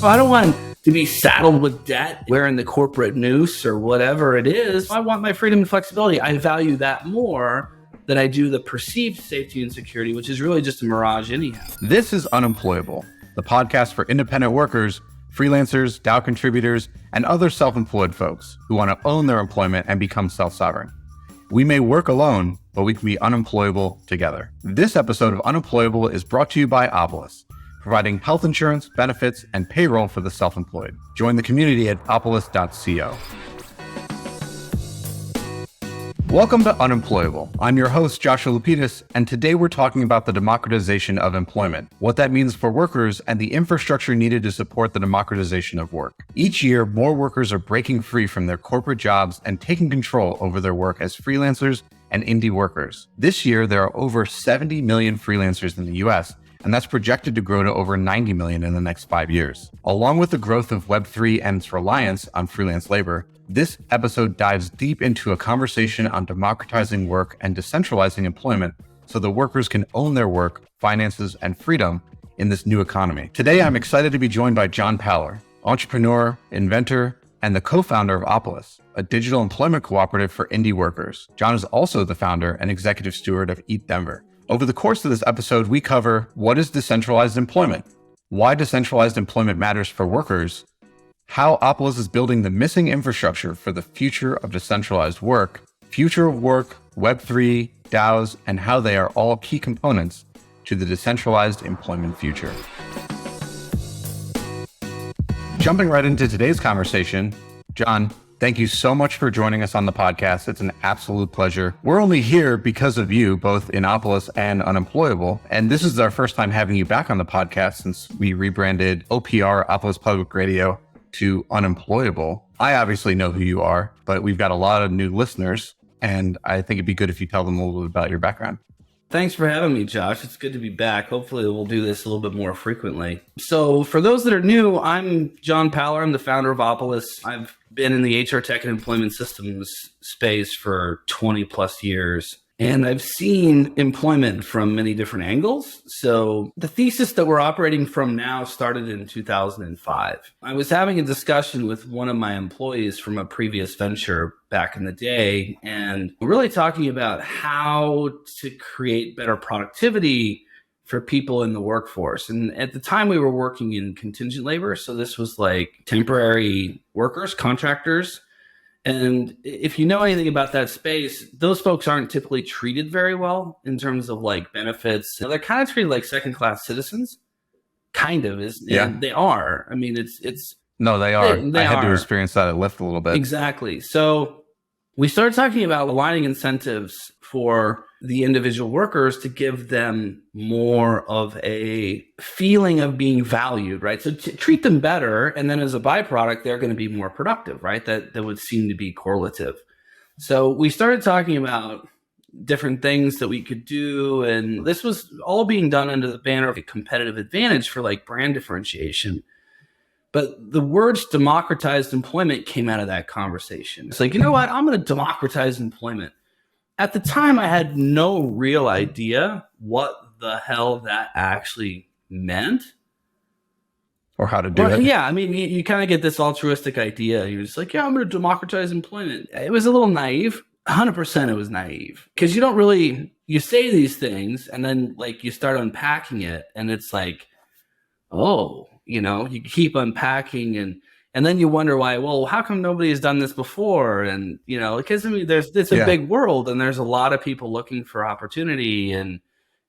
I don't want to be saddled with debt, wearing the corporate noose or whatever it is. I want my freedom and flexibility. I value that more than I do the perceived safety and security, which is really just a mirage anyhow. This is Unemployable, the podcast for independent workers, freelancers, DAO contributors, and other self-employed folks who want to own their employment and become self-sovereign. We may work alone, but we can be unemployable together. This episode of Unemployable is brought to you by Opolis, providing health insurance, benefits, and payroll for the self-employed. Join the community at opolis.co. Welcome to Unemployable. I'm your host, Josh Lapidus, and today we're talking about the democratization of employment, what that means for workers, and the infrastructure needed to support the democratization of work. Each year, more workers are breaking free from their corporate jobs and taking control over their work as freelancers and indie workers. This year, there are over 70 million freelancers in the US, and that's projected to grow to over 90 million in the next 5 years. Along with the growth of Web3 and its reliance on freelance labor, this episode dives deep into a conversation on democratizing work and decentralizing employment so the workers can own their work, finances, and freedom in this new economy. Today, I'm excited to be joined by John Paller, entrepreneur, inventor, and the co-founder of Opolis, a digital employment cooperative for indie workers. John is also the founder and executive steward of ETHDenver. Over the course of this episode, we cover what is decentralized employment, why decentralized employment matters for workers, how Opolis is building the missing infrastructure for the future of decentralized work, future of work, Web3, DAOs, and how they are all key components to the decentralized employment future. Jumping right into today's conversation, John, thank you so much for joining us on the podcast. It's an absolute pleasure. We're only here because of you, both in Opolis and Unemployable. And this is our first time having you back on the podcast since we rebranded OPR, Opolis Public Radio, to Unemployable. I obviously know who you are, but we've got a lot of new listeners, and I think it'd be good if you tell them a little bit about your background. Thanks for having me, Josh. It's good to be back. Hopefully we'll do this a little bit more frequently. So for those that are new, I'm John Paller. I'm the founder of Opolis. I've been in the HR tech and employment systems space for 20 plus years. And I've seen employment from many different angles. So the thesis that we're operating from now started in 2005. I was having a discussion with one of my employees from a previous venture back in the day, and we're really talking about how to create better productivity for people in the workforce. And at the time we were working in contingent labor. So this was like temporary workers, contractors. And if you know anything about that space, those folks aren't typically treated very well in terms of like benefits. They're kind of treated like second-class citizens. Kind of is. Yeah. And they are. I mean, it's. No, they are. They I had to are. experience that at Lyft a little bit. Exactly. So we started talking about aligning incentives for the individual workers to give them more of a feeling of being valued, right? So to treat them better. And then as a byproduct, they're going to be more productive, right? That would seem to be correlative. So we started talking about different things that we could do. And this was all being done under the banner of a competitive advantage for like brand differentiation. But the words democratized employment came out of that conversation. It's like, you know what? I'm going to democratize employment. At the time, I had no real idea what the hell that actually meant. Or how to do it. Yeah, I mean, you kind of get this altruistic idea. You're just like, yeah, I'm going to democratize employment. It was a little naive. 100% it was naive. Because you don't really, you say these things and then like you start unpacking it and it's like, oh, you know, you keep unpacking and then you wonder why, well, how come nobody has done this before? And, you know, because I mean, it's a big world and there's a lot of people looking for opportunity and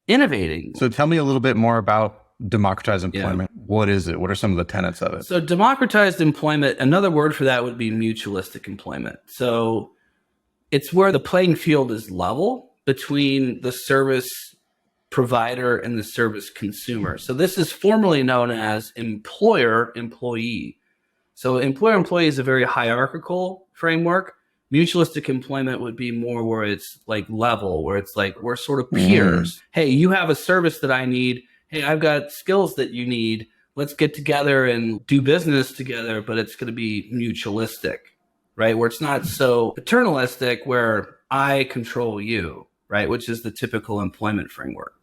innovating. So tell me a little bit more about democratized employment. Yeah. What is it? What are some of the tenets of it? So democratized employment, another word for that would be mutualistic employment. So it's where the playing field is level between the service provider and the service consumer. So this is formally known as employer-employee. So employer-employee is a very hierarchical framework. Mutualistic employment would be more where it's like level, where it's like we're sort of peers. Hey, you have a service that I need. Hey, I've got skills that you need. Let's get together and do business together, but it's going to be mutualistic, right? Where it's not so paternalistic where I control you, right? Which is the typical employment framework.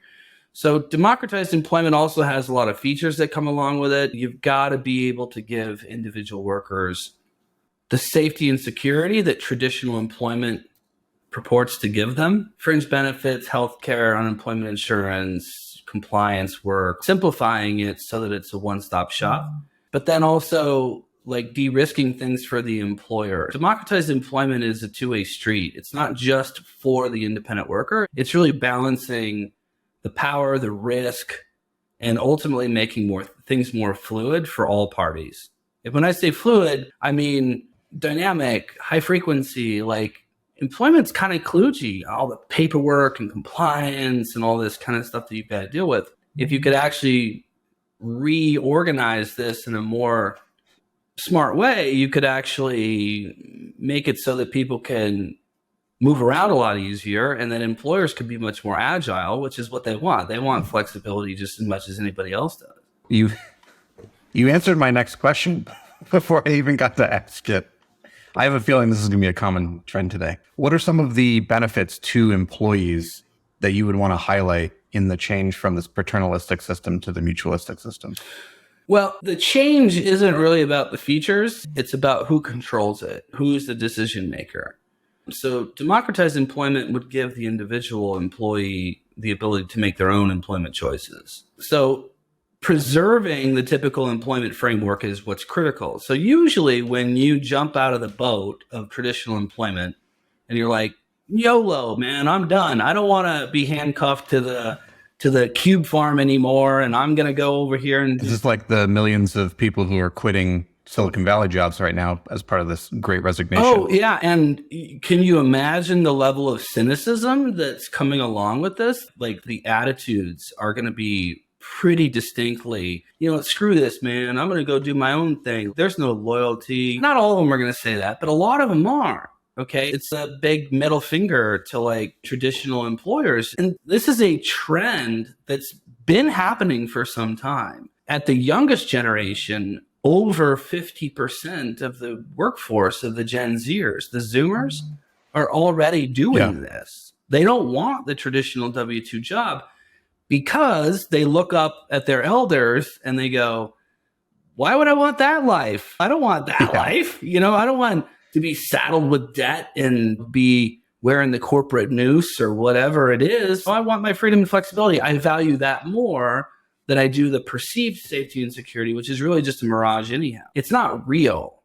So democratized employment also has a lot of features that come along with it. You've got to be able to give individual workers the safety and security that traditional employment purports to give them. Fringe benefits, healthcare, unemployment insurance, compliance work, simplifying it so that it's a one-stop shop. But then also like de-risking things for the employer. Democratized employment is a two-way street. It's not just for the independent worker. It's really balancing the power, the risk, and ultimately making things more fluid for all parties. When I say fluid, I mean dynamic, high frequency, like employment's kind of kludgy, all the paperwork and compliance and all this kind of stuff that you've got to deal with. If you could actually reorganize this in a more smart way, you could actually make it so that people can move around a lot easier, and then employers could be much more agile, which is what they want. They want flexibility just as much as anybody else does. You answered my next question before I even got to ask it. I have a feeling this is going to be a common trend today. What are some of the benefits to employees that you would want to highlight in the change from this paternalistic system to the mutualistic system? Well, the change isn't really about the features. It's about who controls it, who's the decision maker. So democratized employment would give the individual employee the ability to make their own employment choices. So preserving the typical employment framework is what's critical. So usually when you jump out of the boat of traditional employment and you're like, YOLO, man, I'm done. I don't want to be handcuffed to the cube farm anymore, and I'm going to go over here and... Is this like the millions of people who are quitting Silicon Valley jobs right now as part of this great resignation? Oh, yeah. And can you imagine the level of cynicism that's coming along with this? Like the attitudes are going to be pretty distinctly, screw this, man. I'm going to go do my own thing. There's no loyalty. Not all of them are going to say that, but a lot of them are. Okay. It's a big middle finger to like traditional employers. And this is a trend that's been happening for some time. At the youngest generation, over 50% of the workforce of the Gen Zers, the Zoomers, are already doing this. They don't want the traditional W-2 job because they look up at their elders and they go, why would I want that life? I don't want that life. I don't want to be saddled with debt and be wearing the corporate noose or whatever it is. I want my freedom and flexibility. I value that more than I do the perceived safety and security, which is really just a mirage anyhow. It's not real,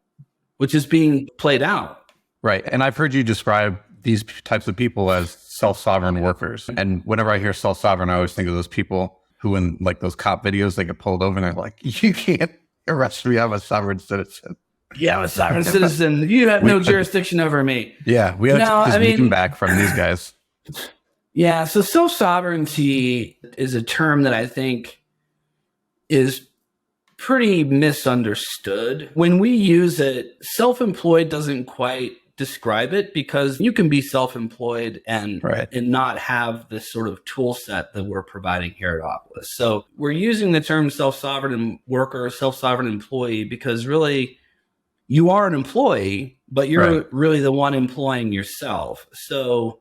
which is being played out. Right. And I've heard you describe these types of people as self-sovereign workers. And whenever I hear self-sovereign, I always think of those people who in like those cop videos, they get pulled over and they're like, you can't arrest me. I'm a sovereign citizen. Yeah, I'm a sovereign citizen. You have no jurisdiction over me. Yeah, we have to just meet back from these guys. Yeah, so self-sovereignty is a term that I think is pretty misunderstood. When we use it, self-employed doesn't quite describe it because you can be self-employed and not have this sort of tool set that we're providing here at Opolis. So we're using the term self-sovereign worker, self-sovereign employee, because really you are an employee, but you're really the one employing yourself. So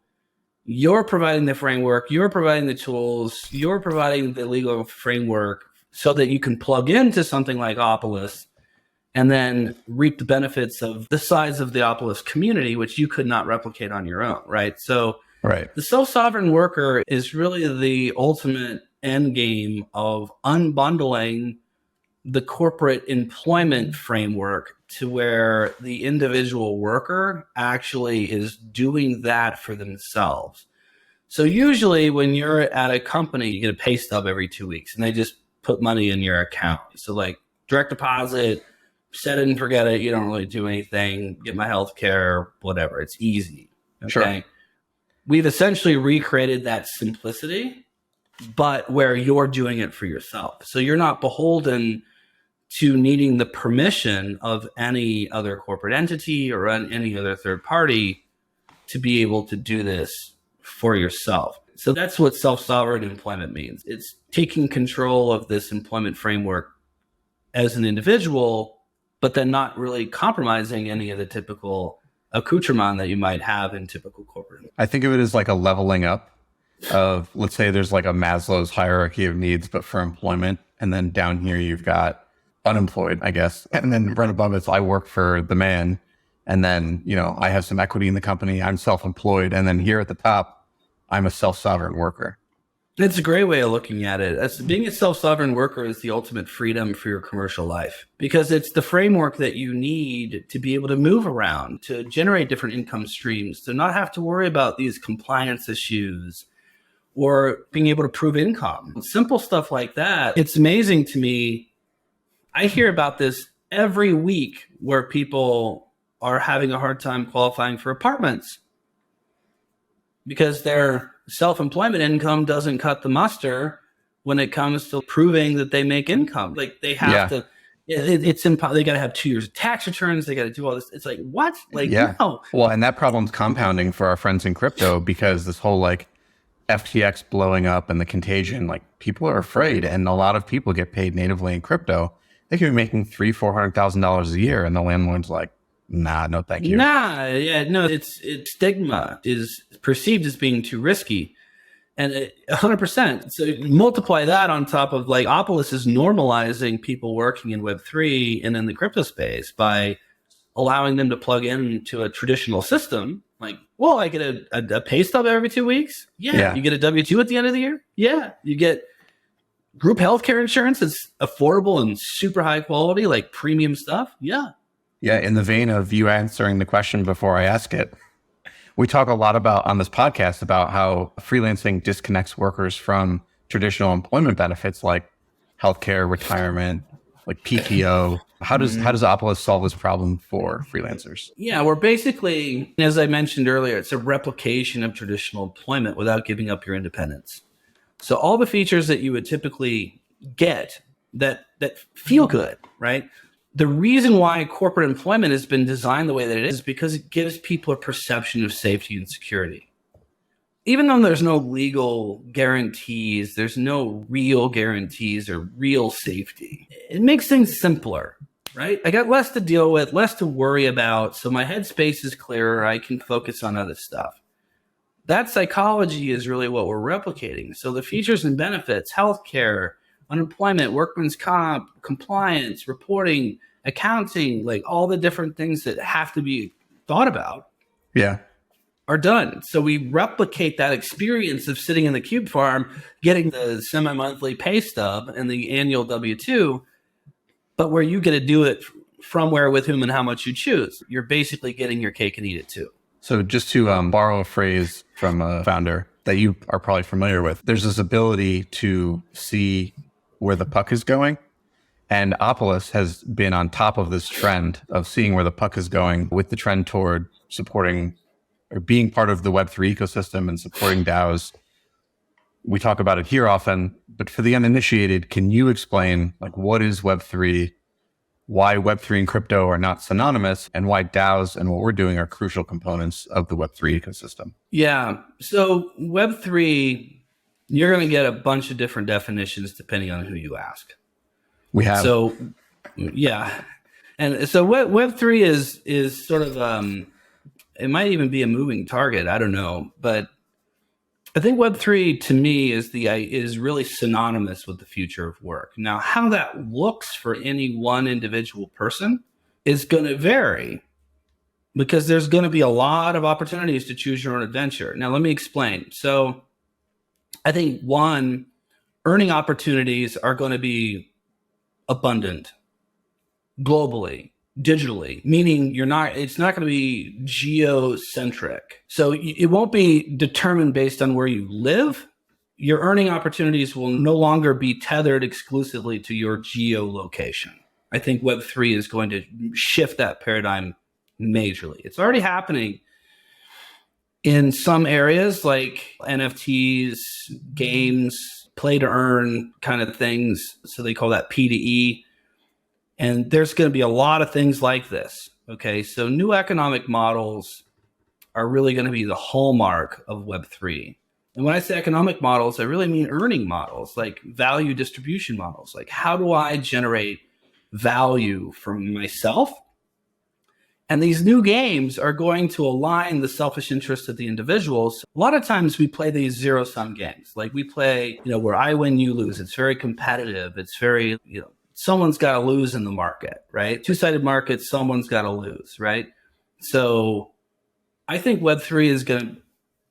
you're providing the framework, you're providing the tools, you're providing the legal framework so that you can plug into something like Opolis and then reap the benefits of the size of the Opolis community, which you could not replicate on your own, right? So the self-sovereign worker is really the ultimate end game of unbundling the corporate employment framework to where the individual worker actually is doing that for themselves. So usually when you're at a company, you get a pay stub every 2 weeks and they just put money in your account. So like direct deposit, set it and forget it. You don't really do anything, get my health care, whatever. It's easy. Okay. Sure. We've essentially recreated that simplicity, but where you're doing it for yourself. So you're not beholden to needing the permission of any other corporate entity or any other third party to be able to do this for yourself. So that's what self-sovereign employment means. It's taking control of this employment framework as an individual, but then not really compromising any of the typical accoutrement that you might have in typical corporate. I think of it as like a leveling up. of, let's say there's like a Maslow's hierarchy of needs, but for employment. And then down here, you've got unemployed, I guess. And then right above it's, I work for the man. And then, I have some equity in the company. I'm self-employed. And then here at the top, I'm a self-sovereign worker. It's a great way of looking at it. As being a self-sovereign worker is the ultimate freedom for your commercial life, because it's the framework that you need to be able to move around, to generate different income streams, to not have to worry about these compliance issues or being able to prove income. Simple stuff like that. It's amazing to me. I hear about this every week where people are having a hard time qualifying for apartments because their self-employment income doesn't cut the muster when it comes to proving that they make income. Like they have to, it's impossible. They got to have 2 years of tax returns. They got to do all this. It's like, what? Like, no. Well, and that problem's compounding for our friends in crypto because this whole like FTX blowing up and the contagion, like people are afraid, and a lot of people get paid natively in crypto. They could be making $300,000-$400,000 a year, and the landlord's like, nah, no, thank you. It's stigma is perceived as being too risky, and 100%. So multiply that on top of like Opolis is normalizing people working in Web3 and in the crypto space by allowing them to plug into a traditional system. Like, well, I get a pay stub every 2 weeks. Yeah. You get a W-2 at the end of the year. Yeah. You get group healthcare insurance that's affordable and super high quality, like premium stuff. Yeah. Yeah. In the vein of you answering the question before I ask it, we talk a lot about on this podcast about how freelancing disconnects workers from traditional employment benefits like healthcare, retirement, like PTO. How does Opolis solve this problem for freelancers? Yeah, we're basically, as I mentioned earlier, it's a replication of traditional employment without giving up your independence. So all the features that you would typically get that feel good, right? The reason why corporate employment has been designed the way that it is because it gives people a perception of safety and security. Even though there's no legal guarantees, there's no real guarantees or real safety. It makes things simpler, right? I got less to deal with, less to worry about. So my headspace is clearer. I can focus on other stuff. That psychology is really what we're replicating. So the features and benefits, healthcare, unemployment, workman's comp, compliance, reporting, accounting, like all the different things that have to be thought about. Yeah. Are done. So we replicate that experience of sitting in the cube farm, getting the semi-monthly pay stub and the annual W-2, but where you get to do it from where, with whom, and how much you choose. You're basically getting your cake and eat it too. So just to borrow a phrase from a founder that you are probably familiar with, there's this ability to see where the puck is going. And Opolis has been on top of this trend of seeing where the puck is going with the trend toward supporting or being part of the Web3 ecosystem and supporting DAOs. We talk about it here often, but for the uninitiated, can you explain like what is Web3, why Web3 and crypto are not synonymous, and why DAOs and what we're doing are crucial components of the Web3 ecosystem? Yeah. So Web3, you're going to get a bunch of different definitions depending on who you ask. We have. So, yeah. And so Web3 is sort of, it might even be a moving target. I don't know. But I think Web3 to me is really synonymous with the future of work. Now, how that looks for any one individual person is going to vary because there's going to be a lot of opportunities to choose your own adventure. Now, let me explain. So I think one, earning opportunities are going to be abundant globally, digitally, meaning it's not going to be geocentric. So it won't be determined based on where you live. Your earning opportunities will no longer be tethered exclusively to your geolocation. I think Web3 is going to shift that paradigm majorly. It's already happening in some areas like NFTs, games, play to earn kind of things. So they call that P2E. And there's going to be a lot of things like this. Okay. So new economic models are really going to be the hallmark of Web3. And when I say economic models, I really mean earning models, like value distribution models. Like how do I generate value from myself And these new games are going to align the selfish interests of the individuals. A lot of times we play these zero-sum games. Like we play, where I win, you lose. It's very competitive. It's very, someone's got to lose in the market, right? Two-sided market, someone's got to lose, right? So I think Web3 is going to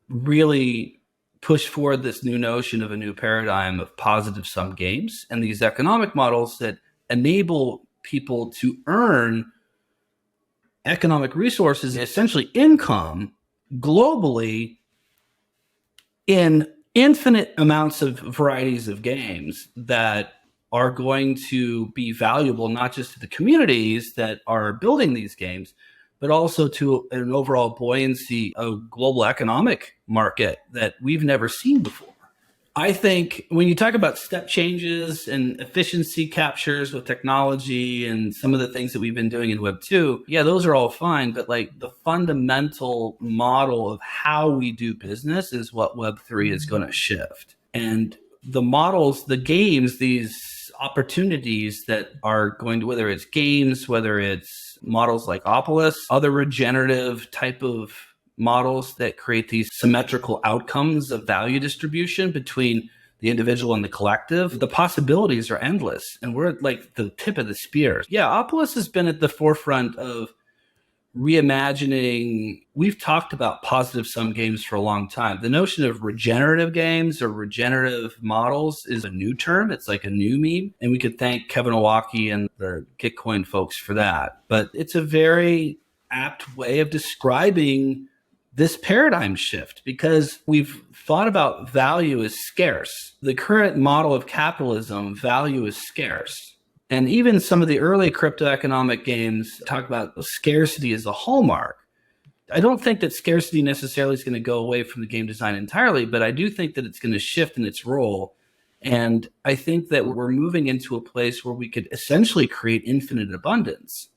really push forward this new notion of a new paradigm of positive sum games and these economic models that enable people to earn economic resources, essentially income, globally in infinite amounts of varieties of games that are going to be valuable not just to the communities that are building these games, but also to an overall buoyancy of global economic market that we've never seen before. I think when you talk about step changes and efficiency captures with technology and some of the things that we've been doing in Web 2, yeah, those are all fine. But like the fundamental model of how we do business is what Web 3 is going to shift. And the models, the games, these opportunities that are going to, whether it's games, whether it's models like Opolis, other regenerative type of models that create these symmetrical outcomes of value distribution between the individual and the collective, the possibilities are endless. And we're at like the tip of the spear. Yeah, Opolis has been at the forefront of reimagining. We've talked about positive sum games for a long time. The notion of regenerative games or regenerative models is a new term. It's like a new meme. And we could thank Kevin Owocki and the Gitcoin folks for that. But it's a very apt way of describing this paradigm shift, because we've thought about value as scarce. The current model of capitalism, value is scarce. And even some of the early crypto economic games talk about scarcity as a hallmark. I don't think that scarcity necessarily is going to go away from the game design entirely, but I do think that it's going to shift in its role. And I think that we're moving into a place where we could essentially create infinite abundance.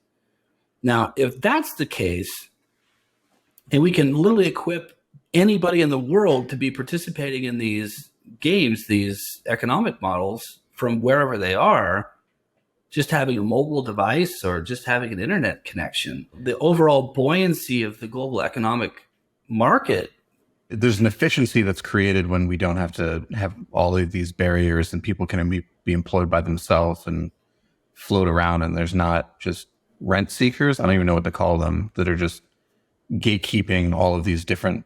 Now, if that's the case, and we can literally equip anybody in the world to be participating in these games, these economic models from wherever they are, just having a mobile device or just having an internet connection. The overall buoyancy of the global economic market. There's an efficiency that's created when we don't have to have all of these barriers and people can be employed by themselves and float around, and there's not just rent seekers, I don't even know what to call them, that are just gatekeeping all of these different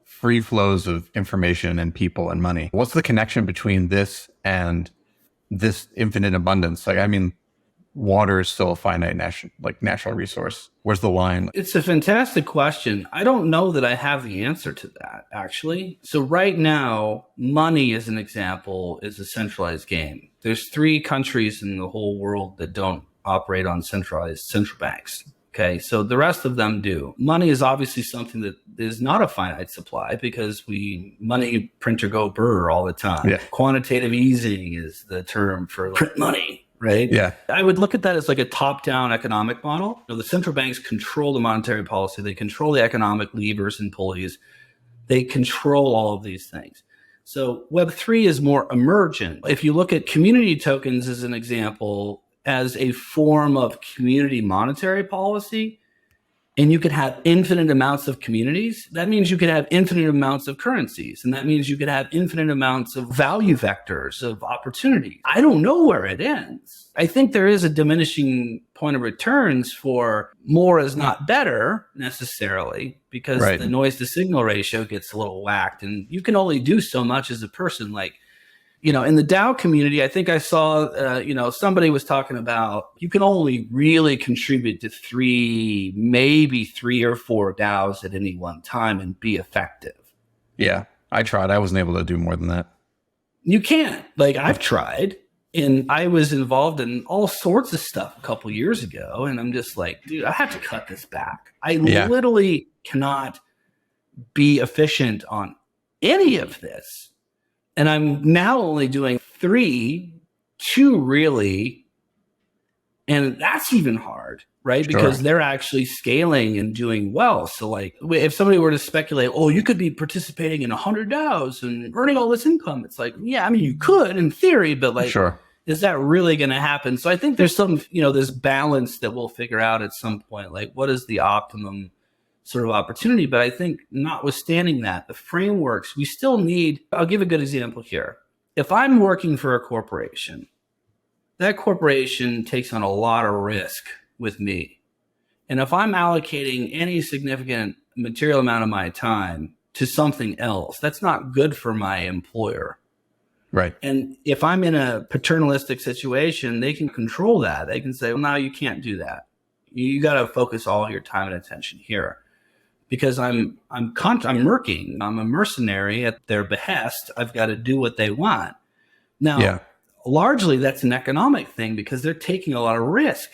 free flows of information and people and money. What's the connection between this and this infinite abundance? Like, I mean, water is still a finite natural resource. Where's the line? It's a fantastic question. I don't know that I have the answer to that, actually. So right now, money, as an example, is a centralized game. There's 3 countries in the whole world that don't operate on centralized central banks. Okay, so the rest of them do. Money is obviously something that is not a finite supply because money print or go brr all the time. Yeah. Quantitative easing is the term for print money, right? Yeah. I would look at that as like a top-down economic model. The central banks control the monetary policy. They control the economic levers and pulleys. They control all of these things. So Web3 is more emergent. If you look at community tokens as an example, as a form of community monetary policy, and you could have infinite amounts of communities, that means you could have infinite amounts of currencies. And that means you could have infinite amounts of value vectors of opportunity. I don't know where it ends. I think there is a diminishing point of returns for more is not better necessarily, because the noise to signal ratio gets a little whacked, and you can only do so much as a person. Like, in the DAO community, I think I saw, somebody was talking about you can only really contribute to 3, maybe 3 or 4 DAOs at any one time and be effective. Yeah, I tried. I wasn't able to do more than that. You can't. Like, I've tried, and I was involved in all sorts of stuff a couple years ago, and I'm just like, dude, I have to cut this back. I literally cannot be efficient on any of this. And I'm now only doing 3, 2 really. And that's even hard, right? Sure. Because they're actually scaling and doing well. So like if somebody were to speculate, oh, you could be participating in 100 DAOs and earning all this income. It's like, yeah, I mean, you could in theory, but like, sure. is that really going to happen? So I think there's some, this balance that we'll figure out at some point, like what is the optimum sort of opportunity. But I think notwithstanding that, the frameworks we still need, I'll give a good example here. If I'm working for a corporation, that corporation takes on a lot of risk with me. And if I'm allocating any significant material amount of my time to something else, that's not good for my employer. Right. And if I'm in a paternalistic situation, they can control that. They can say, well, no, you can't do that. You got to focus all your time and attention here. Because I'm working. I'm a mercenary at their behest. I've got to do what they want. Now, largely that's an economic thing because they're taking a lot of risk.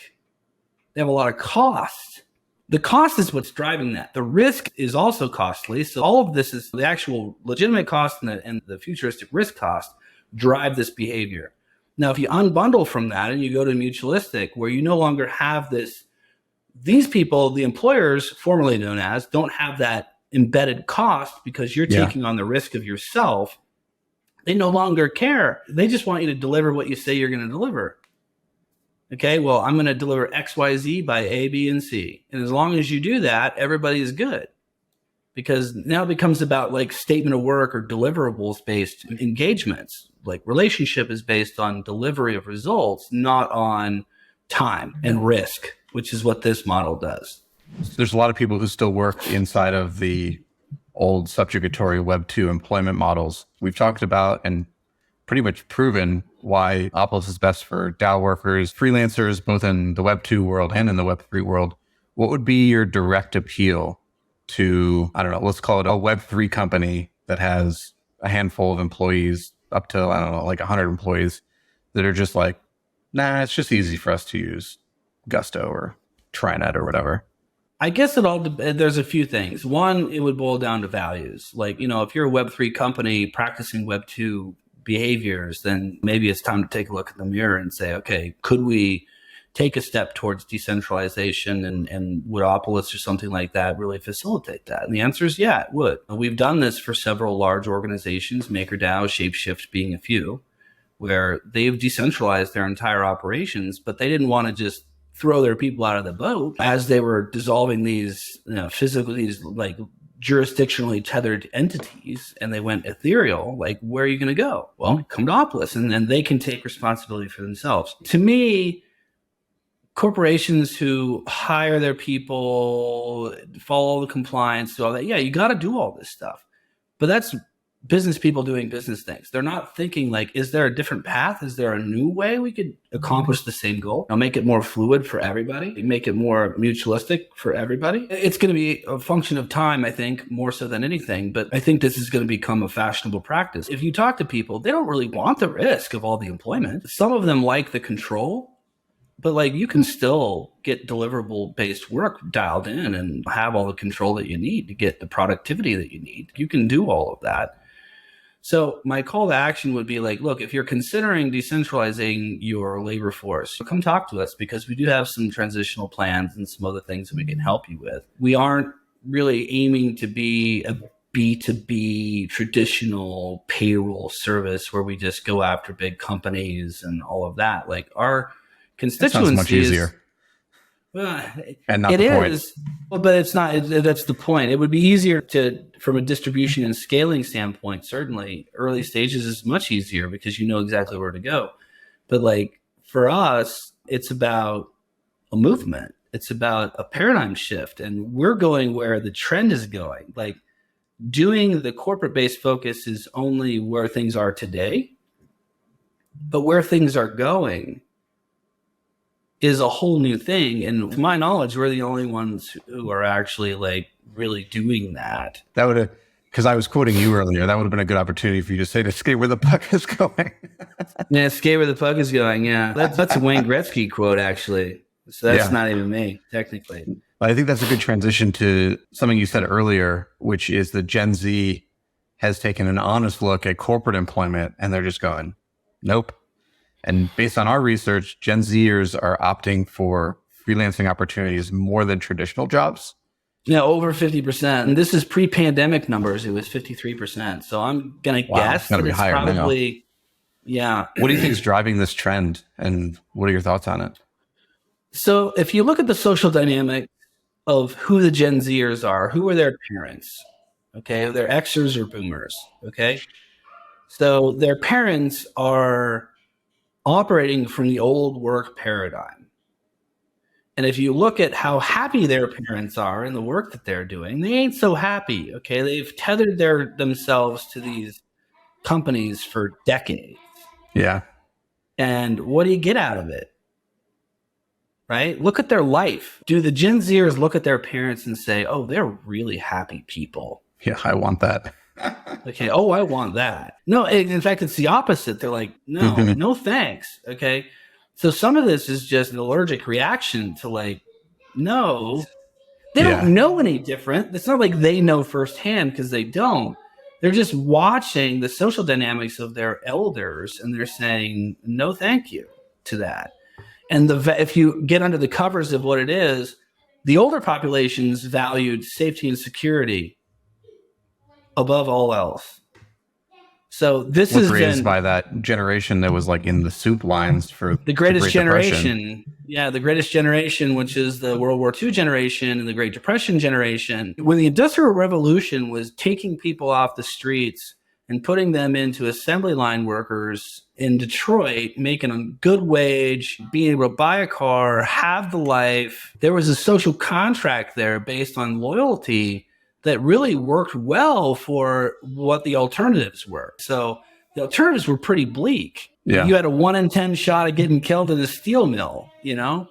They have a lot of cost. The cost is what's driving that. The risk is also costly. So all of this is the actual legitimate cost and the futuristic risk cost drive this behavior. Now, if you unbundle from that and you go to mutualistic, where you no longer have these people, the employers, formerly known as, don't have that embedded cost because you're taking on the risk of yourself. They no longer care. They just want you to deliver what you say you're going to deliver. Okay, well, I'm going to deliver X, Y, Z by A, B, and C. And as long as you do that, everybody is good. Because now it becomes about like statement of work or deliverables based engagements. Like relationship is based on delivery of results, not on time and risk, which is what this model does. There's a lot of people who still work inside of the old subjugatory Web 2 employment models. We've talked about and pretty much proven why Opolis is best for DAO workers, freelancers, both in the Web 2 world and in the Web 3 world. What would be your direct appeal to, I don't know, let's call it a Web 3 company that has a handful of employees up to, I don't know, like 100 employees that are just like, nah, it's just easy for us to use Gusto or Trinet or whatever? I guess there's a few things. One, it would boil down to values. Like, if you're a Web3 company practicing Web2 behaviors, then maybe it's time to take a look at the mirror and say, okay, could we take a step towards decentralization and would Opolis or something like that really facilitate that? And the answer is yeah, it would. We've done this for several large organizations, MakerDAO, Shapeshift being a few, where they've decentralized their entire operations, but they didn't want to just throw their people out of the boat as they were dissolving these like jurisdictionally tethered entities, and they went ethereal. Like, where are you going to go? Well, come to Opolis, and then they can take responsibility for themselves. To me, corporations who hire their people, follow the compliance, do all that, you got to do all this stuff. But that's business people doing business things. They're not thinking like, is there a different path? Is there a new way we could accomplish the same goal? Make it more fluid for everybody, make it more mutualistic for everybody. It's going to be a function of time, I think, more so than anything. But I think this is going to become a fashionable practice. If you talk to people, they don't really want the risk of all the employment. Some of them like the control, but like you can still get deliverable based work dialed in and have all the control that you need to get the productivity that you need. You can do all of that. So my call to action would be like, look, if you're considering decentralizing your labor force, come talk to us because we do have some transitional plans and some other things that we can help you with. We aren't really aiming to be a B2B traditional payroll service where we just go after big companies and all of that. Like our constituency much easier. And not it the point. Is, but it's not. That's the point. It would be easier from a distribution and scaling standpoint. Certainly, early stages is much easier because you know exactly where to go. But like for us, it's about a movement. It's about a paradigm shift, and we're going where the trend is going. Like doing the corporate-based focus is only where things are today, but where things are going is a whole new thing. And to my knowledge, we're the only ones who are actually like really doing that. That would have, because I was quoting you earlier, that would have been a good opportunity for you to say to skate where the puck is going. Yeah, skate where the puck is going. Yeah. That's a Wayne Gretzky quote, actually. So that's not even me, technically. I think that's a good transition to something you said earlier, which is that Gen Z has taken an honest look at corporate employment and they're just going, nope. And based on our research, Gen Zers are opting for freelancing opportunities more than traditional jobs. Yeah, over 50%. And this is pre-pandemic numbers. It was 53%. So I'm going to guess that it's probably Yeah. What do you think is driving this trend, and what are your thoughts on it? So if you look at the social dynamic of who the Gen Zers are, who are their parents? Okay, they're Xers or Boomers. Okay, so their parents are operating from the old work paradigm. And if you look at how happy their parents are in the work that they're doing, they ain't so happy. Okay, they've tethered themselves to these companies for decades. Yeah. And what do you get out of it? Right? Look at their life. Do the Gen Zers look at their parents and say, oh, they're really happy people? Yeah, I want that. Okay. Oh, I want that. No, in fact, it's the opposite. They're like, no, no thanks. Okay. So some of this is just an allergic reaction to like, no, they don't know any different. It's not like they know firsthand because they don't. They're just watching the social dynamics of their elders and they're saying, no, thank you to that. And if you get under the covers of what it is, the older populations valued safety and security above all else. So this was is raised by that generation that was like in the soup lines for the greatest Great generation. Depression. Yeah, the greatest generation, which is the World War II generation and the Great Depression generation. When the Industrial Revolution was taking people off the streets and putting them into assembly line workers in Detroit, making a good wage, being able to buy a car, have the life, there was a social contract there based on loyalty that really worked well for what the alternatives were. So the alternatives were pretty bleak. Yeah. You had a 1 in 10 shot of getting killed in a steel mill, you know?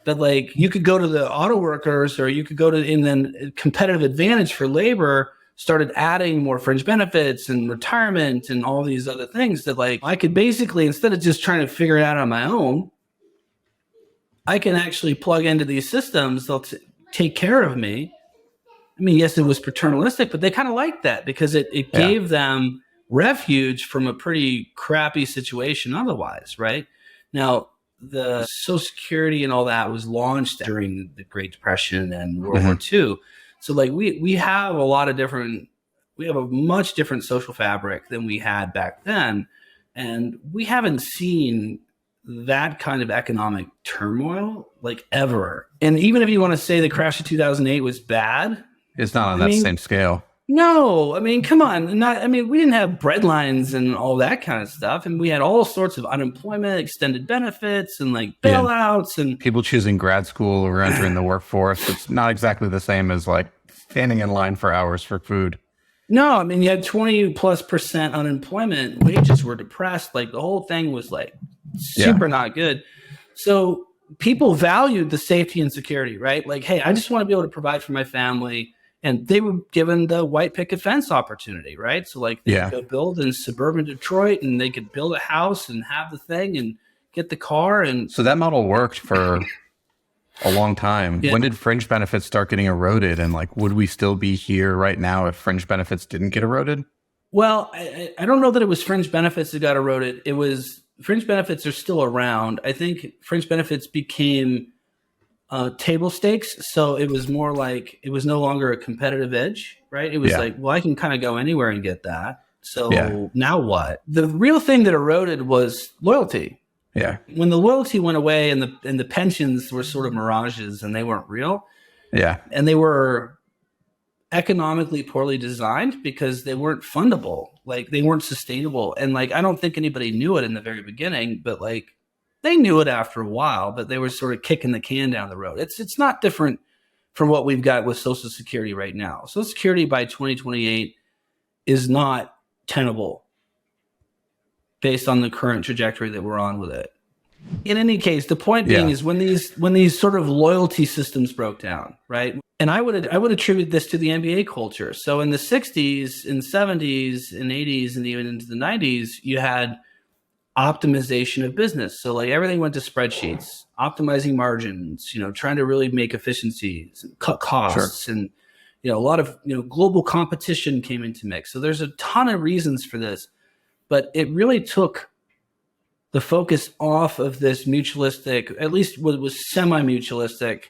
But like you could go to the auto workers or you could go to, and then competitive advantage for labor started adding more fringe benefits and retirement and all these other things that like I could basically, instead of just trying to figure it out on my own, I can actually plug into these systems. They'll take care of me. I mean, yes, it was paternalistic, but they kind of liked that because it gave them refuge from a pretty crappy situation otherwise, right? Now, the Social Security and all that was launched during the Great Depression and World War II. So like we have we have a much different social fabric than we had back then. And we haven't seen that kind of economic turmoil like ever. And even if you want to say the crash of 2008 was bad, it's not on that same scale. No, I mean, come on. We didn't have bread lines and all that kind of stuff. And we had all sorts of unemployment, extended benefits, and like bailouts and people choosing grad school or entering the workforce. It's not exactly the same as like standing in line for hours for food. No, I mean, you had 20+% unemployment. Wages were depressed. Like the whole thing was like super not good. So people valued the safety and security, right? Like, hey, I just want to be able to provide for my family. And they were given the white picket fence opportunity, right? So like they could go build in suburban Detroit and they could build a house and have the thing and get the car. And so that model worked for a long time. When did fringe benefits start getting eroded? And like, would we still be here right now if fringe benefits didn't get eroded? Well, I don't know that it was fringe benefits that got eroded. It was fringe benefits are still around. I think fringe benefits became table stakes. So it was more like, it was no longer a competitive edge, right? It was like, well, I can kind of go anywhere and get that. So now what? The real thing that eroded was loyalty. Yeah. When the loyalty went away and the pensions were sort of mirages and they weren't real. Yeah. And they were economically poorly designed because they weren't fundable. Like they weren't sustainable. And like, I don't think anybody knew it in the very beginning, but like, they knew it after a while, but they were sort of kicking the can down the road. It's not different from what we've got with Social Security right now. Social Security by 2028 is not tenable based on the current trajectory that we're on with it. In any case, the point being is when these sort of loyalty systems broke down, right? And I would attribute this to the MBA culture. So in the 60s and 70s and 80s and even into the 90s, you had optimization of business. So like everything went to spreadsheets, optimizing margins, trying to really make efficiencies, and cut costs. And, a lot of, global competition came into mix. So there's a ton of reasons for this, but it really took the focus off of this mutualistic, at least what was semi-mutualistic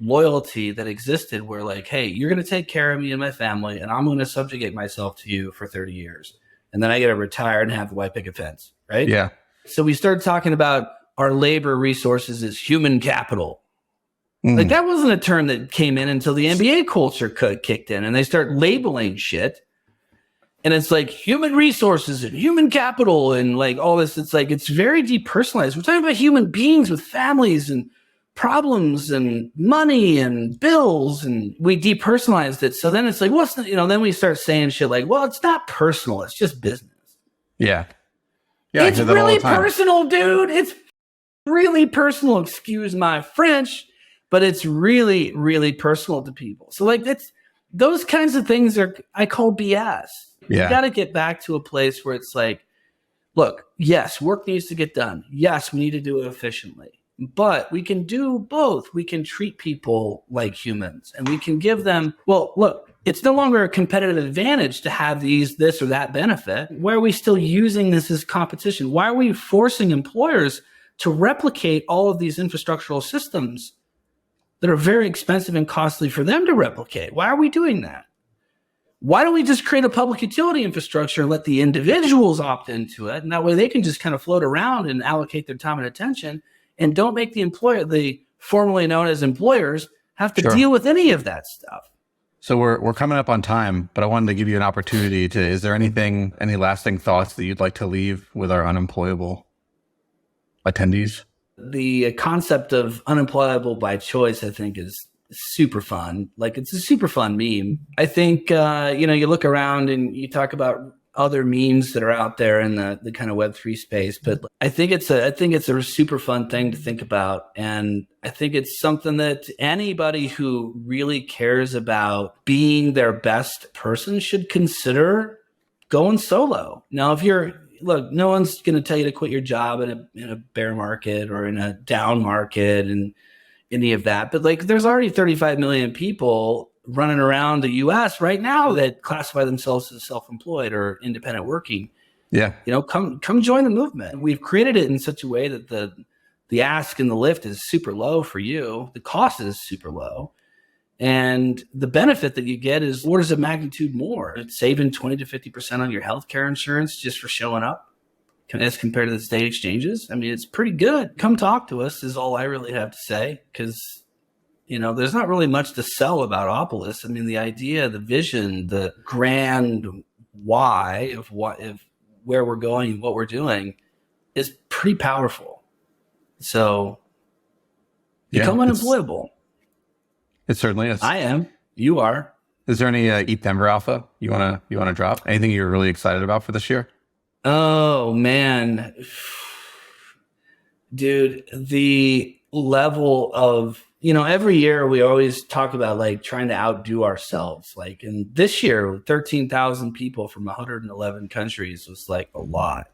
loyalty that existed where like, hey, you're going to take care of me and my family and I'm going to subjugate myself to you for 30 years. And then I get to retire and have the white picket fence. right? Yeah. So we started talking about our labor resources as human capital. Like that wasn't a term that came in until the NBA culture kicked in and they start labeling shit. And it's like human resources and human capital and like all this. It's like, it's very depersonalized. We're talking about human beings with families and problems and money and bills. And we depersonalized it. So then it's like, what's the, then we start saying shit like, well, it's not personal. It's just business. Yeah. Yeah. It's really personal, dude. It's really personal. Excuse my French, but it's really, really personal to people. So like those kinds of things I call BS. Yeah. You got to get back to a place where it's like, look, yes, work needs to get done. Yes, we need to do it efficiently, but we can do both. We can treat people like humans and we can give them, well, look, it's no longer a competitive advantage to have this or that benefit. Why are we still using this as competition? Why are we forcing employers to replicate all of these infrastructural systems that are very expensive and costly for them to replicate? Why are we doing that? Why don't we just create a public utility infrastructure and let the individuals opt into it? And that way they can just kind of float around and allocate their time and attention and don't make the formerly known as employers, have to deal with any of that stuff. So we're coming up on time, but I wanted to give you an opportunity is there any lasting thoughts that you'd like to leave with our unemployable attendees? The concept of unemployable by choice, I think, is super fun. Like, it's a super fun meme. I think, you look around and you talk about other memes that are out there in the kind of Web3 space, but I think it's a super fun thing to think about. And I think it's something that anybody who really cares about being their best person should consider going solo. Now, look, no one's going to tell you to quit your job in a bear market or in a down market and any of that. But like, there's already 35 million people running around the US right now that classify themselves as self-employed or independent working. Yeah. Come join the movement. We've created it in such a way that the ask and the lift is super low for you. The cost is super low. And the benefit that you get is orders of magnitude more. It's saving 20 to 50% on your healthcare insurance just for showing up as compared to the state exchanges. I mean, it's pretty good. Come talk to us is all I really have to say, because, there's not really much to sell about Opolis. I mean, the idea, the vision, the grand why of where we're going and what we're doing is pretty powerful. So become unemployable. It certainly is. I am. You are. Is there any ETHDenver alpha you wanna drop? Anything you're really excited about for this year? Oh man, dude, the level of, every year we always talk about like trying to outdo ourselves. Like, and this year, 13,000 people from 111 countries was like a lot.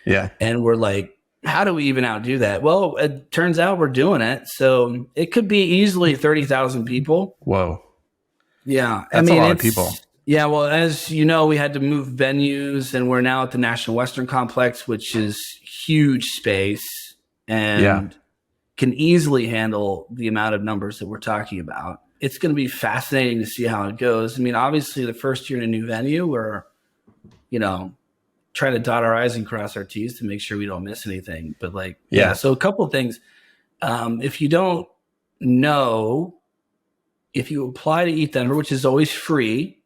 Yeah. And we're like, how do we even outdo that? Well, it turns out we're doing it. So it could be easily 30,000 people. Whoa. Yeah. That's a lot of people. Yeah. Well, as you know, we had to move venues and we're now at the National Western Complex, which is huge space and can easily handle the amount of numbers that we're talking about. It's going to be fascinating to see how it goes. I mean, obviously the first year in a new venue, we're, trying to dot our I's and cross our T's to make sure we don't miss anything. But like, so a couple of things. If you don't know, if you apply to ETHDenver, which is always free,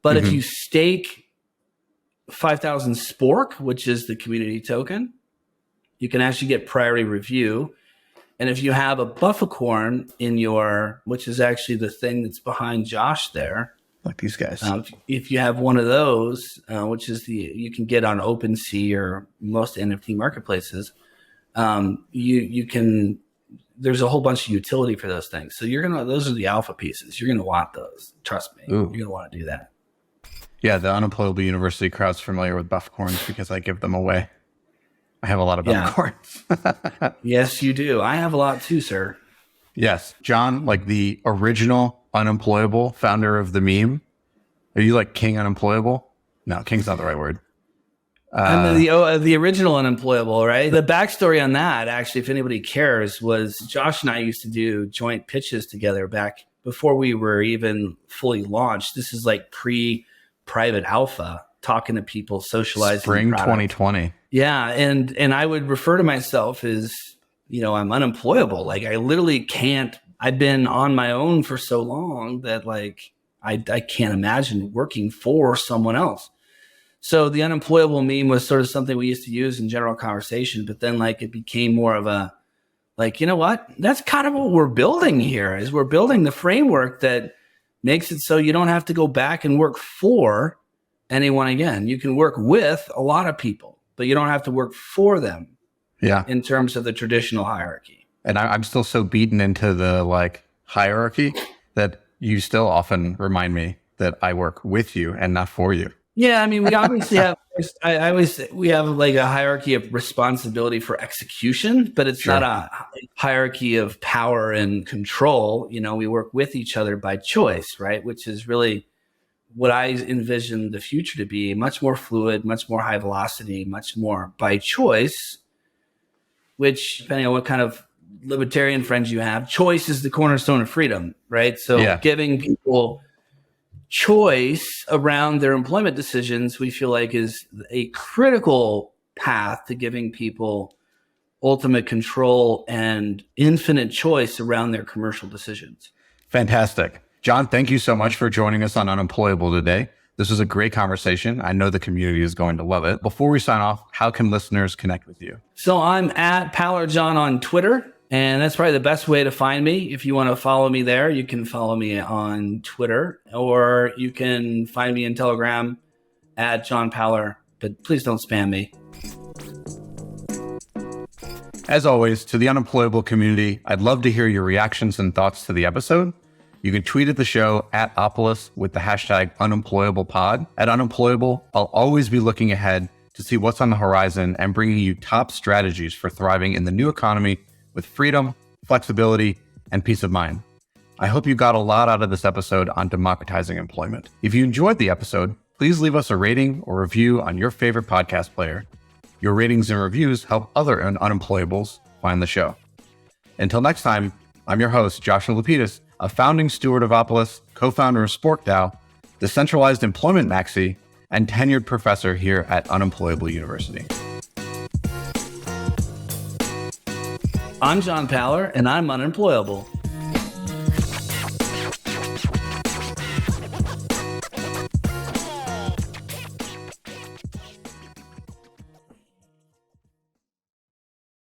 but if you stake 5,000 Spork, which is the community token, you can actually get priority review. And if you have a Bufficorn which is actually the thing that's behind Josh there, like these guys. If you have one of those, which is you can get on OpenSea or most NFT marketplaces, you can. There's a whole bunch of utility for those things. So those are the alpha pieces. You're gonna want those. Trust me. Ooh. You're gonna want to do that. Yeah, the Unemployable University crowd's familiar with Bufficorns because I give them away. I have a lot of Bufficorns. Yes, you do. I have a lot too, sir. Yes. John, like the original Unemployable founder of the meme. Are you like King Unemployable? No, King's not the right word. I'm the original Unemployable, right? The backstory on that, actually, if anybody cares, was Josh and I used to do joint pitches together back before we were even fully launched. This is like pre-private alpha, talking to people, socializing. Spring 2020. Yeah. And I would refer to myself as, I'm unemployable. Like I literally can't, I've been on my own for so long that like, I can't imagine working for someone else. So the unemployable meme was sort of something we used to use in general conversation, but then like it became more of a, like, you know what? That's kind of what we're building here is we're building the framework that makes it so you don't have to go back and work for anyone again. You can work with a lot of people, but you don't have to work for them. Yeah. In terms of the traditional hierarchy. And I'm still so beaten into the like hierarchy that you still often remind me that I work with you and not for you. Yeah, I mean, we obviously have. We have like a hierarchy of responsibility for execution, but it's Sure. not a hierarchy of power and control. We work with each other by choice, right? Which is really what I envision the future to be: much more fluid, much more high velocity, much more by choice. Which, depending on what kind of libertarian friends you have, choice is the cornerstone of freedom, right? So giving people choice around their employment decisions, we feel like is a critical path to giving people ultimate control and infinite choice around their commercial decisions. Fantastic. John, thank you so much for joining us on Unemployable today. This was a great conversation. I know the community is going to love it. Before we sign off, how can listeners connect with you? So I'm at PowerJohn on Twitter, and that's probably the best way to find me. If you want to follow me there, you can follow me on Twitter, or you can find me in Telegram at John Powler, but please don't spam me. As always, to the Unemployable community, I'd love to hear your reactions and thoughts to the episode. You can tweet at the show at Opolis with the hashtag UnemployablePod. At Unemployable, I'll always be looking ahead to see what's on the horizon and bringing you top strategies for thriving in the new economy with freedom, flexibility, and peace of mind. I hope you got a lot out of this episode on democratizing employment. If you enjoyed the episode, please leave us a rating or review on your favorite podcast player. Your ratings and reviews help other unemployables find the show. Until next time, I'm your host, Josh Lapidus, a founding steward of Opolis, co-founder of SporkDAO, Decentralized Employment Maxi, and tenured professor here at Unemployable University. I'm John Powler, and I'm unemployable.